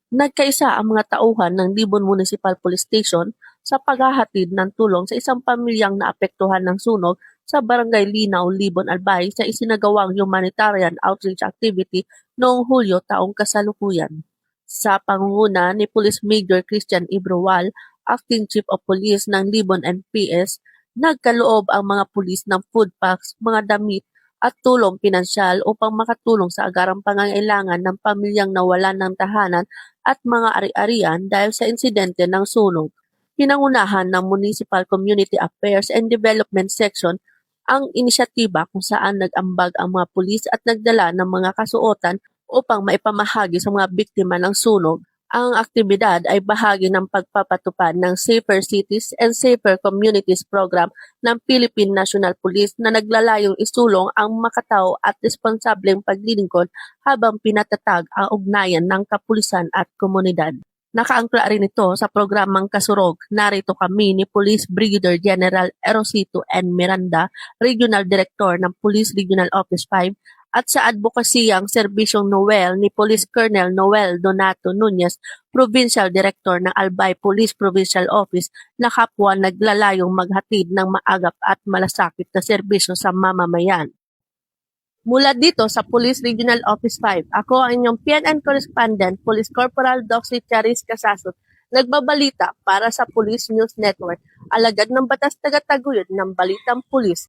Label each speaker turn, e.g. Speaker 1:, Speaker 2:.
Speaker 1: Nagkaisa ang mga tauhan ng Libon Municipal Police Station sa paghahatid ng tulong sa isang pamilyang naapektuhan ng sunog sa Barangay Linaw, Libon, Albay sa isinagawang humanitarian outreach activity noong Hulyo taong kasalukuyan. Sa pangunguna ni Police Major Christian Ibrowal, Acting Chief of Police ng Libon NPS, nagkaloob ang mga pulis ng food packs, mga damit at tulong pinansyal upang makatulong sa agarang pangangailangan ng pamilyang nawalan ng tahanan at mga ari-arian dahil sa insidente ng sunog. Pinangunahan ng Municipal Community Affairs and Development Section ang inisyatiba kung saan nag-ambag ang mga pulis at nagdala ng mga kasuotan upang maipamahagi sa mga biktima ng sunog. Ang aktibidad ay bahagi ng pagpapatupad ng Safer Cities and Safer Communities Program ng Philippine National Police na naglalayong isulong ang makatao at responsableng paglilingkod habang pinatatag ang ugnayan ng kapulisan at komunidad. Nakaangkla rin ito sa programang Kasurog. Narito kami ni Police Brigadier General Erosito N. Miranda, Regional Director ng Police Regional Office 5, at sa advokasiyang serbisyong Noel ni Police Colonel Noel Donato Nunez, Provincial Director ng Albay Police Provincial Office, na kapwa naglalayong maghatid ng maagap at malasakit na serbisyo sa mamamayan. Mula dito sa Police Regional Office 5, ako ang inyong PNN Correspondent, Police Corporal Doxy Charis Casasot, nagbabalita para sa Police News Network, alagad ng batas taga-taguyod ng Balitang Pulis.